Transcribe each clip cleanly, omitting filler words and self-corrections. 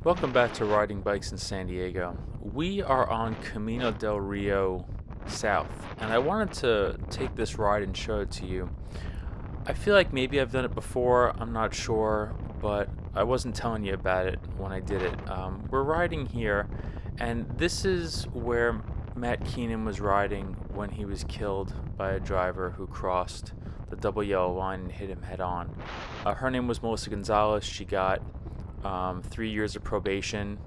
Welcome back to Riding Bikes in San Diego. We are on Camino Del Rio South, and I wanted to take this ride and show it to you. I feel like maybe I've done it before, I'm not sure, but I wasn't telling you about it when I did it. We're riding here, and this is where Matt Keenan was riding when he was killed by a driver who crossed the double yellow line and hit him head on. Her name was Melissa Gonzalez. She got 3 years of probation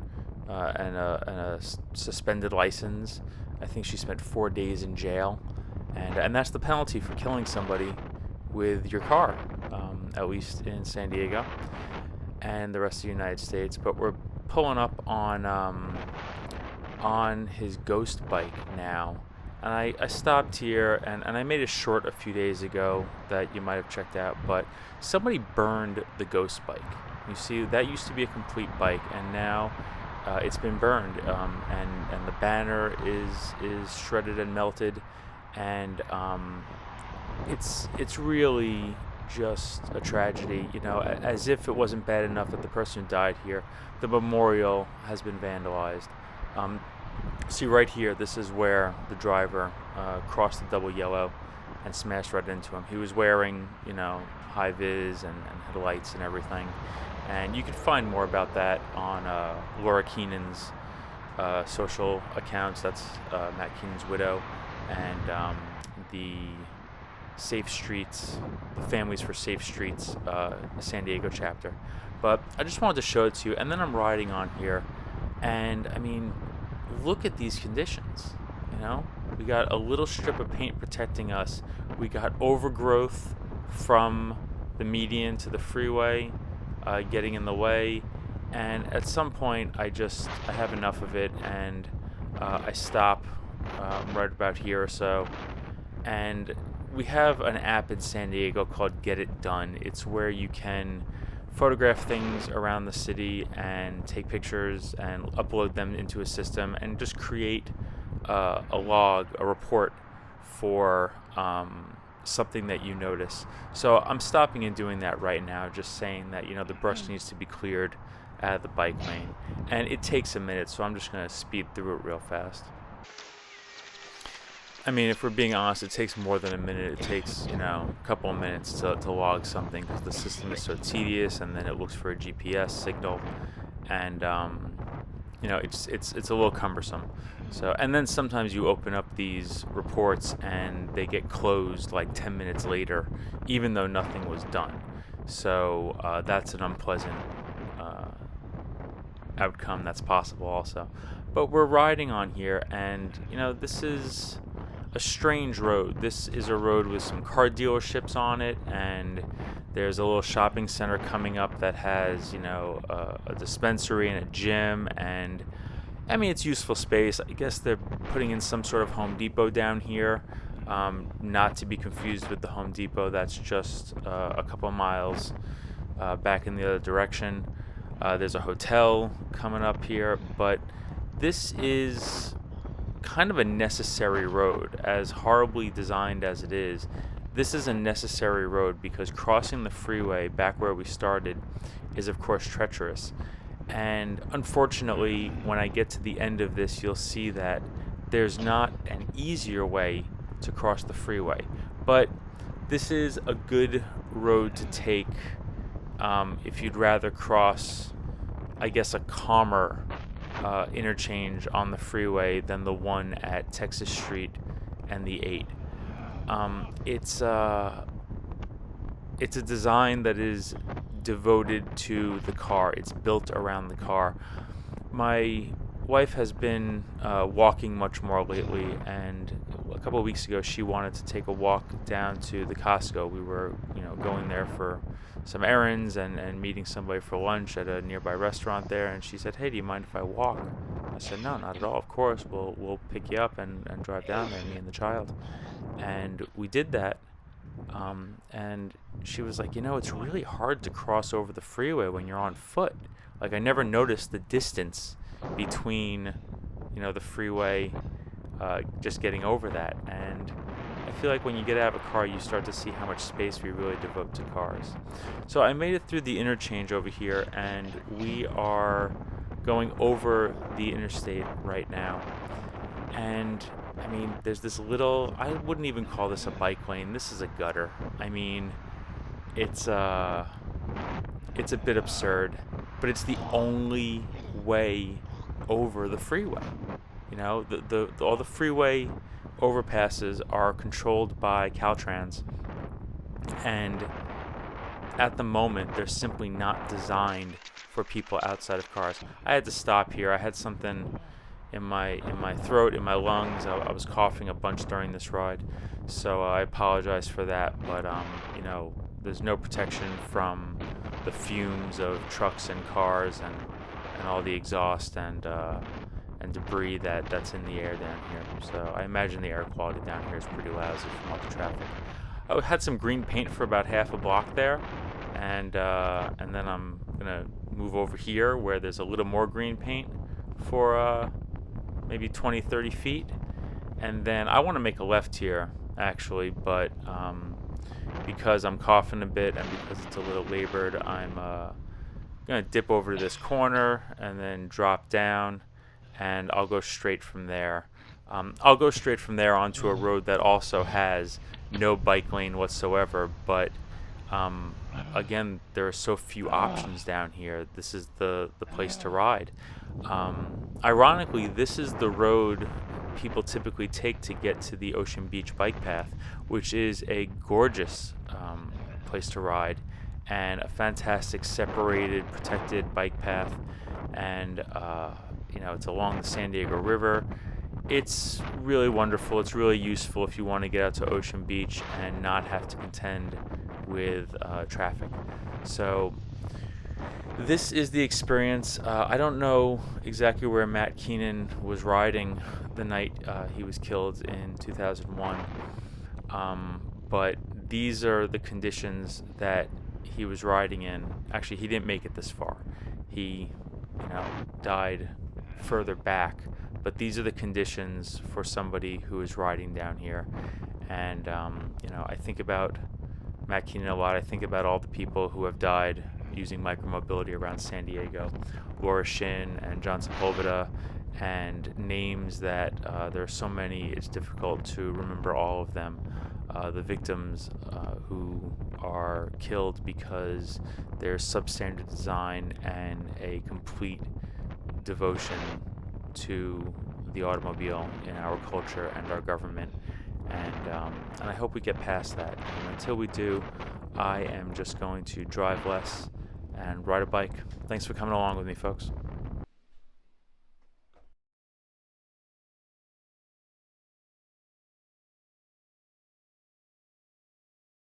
and a suspended license. I think she spent 4 days in jail, and that's the penalty for killing somebody with your car, at least in San Diego and the rest of the United States. But we're pulling up on his ghost bike now. And I stopped here and I made a short a few days ago that you might have checked out, but somebody burned the ghost bike. You see, that used to be a complete bike, and now it's been burned, and the banner is shredded and melted, and it's really just a tragedy. You know, as if it wasn't bad enough that the person who died here, the memorial has been vandalized. See right here, this is where the driver crossed the double yellow and smashed right into him. He was wearing, high vis and headlights and everything. And you can find more about that on Laura Keenan's social accounts. That's Matt Keenan's widow, and the Safe Streets, the Families for Safe Streets San Diego chapter. But I just wanted to show it to you. And then I'm riding on here, and I mean, look at these conditions. We got a little strip of paint protecting us. We got overgrowth from the median to the freeway getting in the way, and at some point I have enough of it, and I stop right about here or so. And we have an app in San Diego called Get It Done. It's where you can photograph things around the city and take pictures and upload them into a system and just create a log, a report for something that you notice. So I'm stopping and doing that right now, just saying that the brush needs to be cleared out of the bike lane, and it takes a minute, so I'm just going to speed through it real fast. I mean, if we're being honest, it takes more than a minute. It takes a couple of minutes to log something, because the system is so tedious, and then it looks for a GPS signal, and it's a little cumbersome. So, and then sometimes you open up these reports and they get closed like 10 minutes later, even though nothing was done. So that's an unpleasant outcome that's possible also. But we're riding on here, and this is a strange road. This is a road with some car dealerships on it, and there's a little shopping center coming up that has a dispensary and a gym, and I mean, it's useful space. I guess they're putting in some sort of Home Depot down here, not to be confused with the Home Depot that's just a couple of miles back in the other direction. There's a hotel coming up here, but this is kind of a necessary road. As horribly designed as it is, this is a necessary road, because crossing the freeway back where we started is of course treacherous. And unfortunately, when I get to the end of this, you'll see that there's not an easier way to cross the freeway. But this is a good road to take if you'd rather cross, I guess, a calmer interchange on the freeway than the one at Texas Street and the 8. It's a design that is devoted to the car. It's built around the car. My wife has been walking much more lately, and a couple of weeks ago she wanted to take a walk down to the Costco. We were going there for some errands and meeting somebody for lunch at a nearby restaurant there, and she said, "Hey, do you mind if I walk?" I said, "No, not at all. Of course, we'll pick you up and drive down there, me and the child." And we did that. And she was like, it's really hard to cross over the freeway when you're on foot. Like, I never noticed the distance between, the freeway, just getting over that. And I feel like when you get out of a car, you start to see how much space we really devote to cars. So I made it through the interchange over here, and we are going over the interstate right now. And I mean, there's this little, I wouldn't even call this a bike lane. This is a gutter. I mean, it's it's a bit absurd, but it's the only way over the freeway. You know, all the freeway overpasses are controlled by Caltrans, and at the moment they're simply not designed for people outside of cars. I had to stop here. I had something in my throat, in my lungs. I was coughing a bunch during this ride, so I apologize for that. But you know, there's no protection from the fumes of trucks and cars and all the exhaust and debris that's in the air down here. So I imagine the air quality down here is pretty lousy from all the traffic. I had some green paint for about half a block there, and then I'm gonna move over here where there's a little more green paint for maybe 20-30 feet, and then I want to make a left here actually, but because I'm coughing a bit and because it's a little labored, I'm gonna dip over to this corner and then drop down, and I'll go straight from there. I'll go straight from there onto a road that also has no bike lane whatsoever, but again, there are so few options down here. This is the place to ride. Ironically, this is the road people typically take to get to the Ocean Beach bike path, which is a gorgeous place to ride and a fantastic separated, protected bike path. And you know, it's along the San Diego River. It's really wonderful. It's really useful if you want to get out to Ocean Beach and not have to contend with traffic. So this is the experience. I don't know exactly where Matt Keenan was riding the night he was killed in 2001, but these are the conditions that he was riding in. Actually, he didn't make it this far. He, you know, died further back, but these are the conditions for somebody who is riding down here. And you know, I think about Matt Keenan a lot. I think about all the people who have died using micromobility around San Diego, Laura Shin and John Sepulveda, and names that there are so many, it's difficult to remember all of them. The victims who are killed because there's substandard design and a complete devotion to the automobile in our culture and our government. And I hope we get past that. And until we do, I am just going to drive less and ride a bike. Thanks for coming along with me, folks.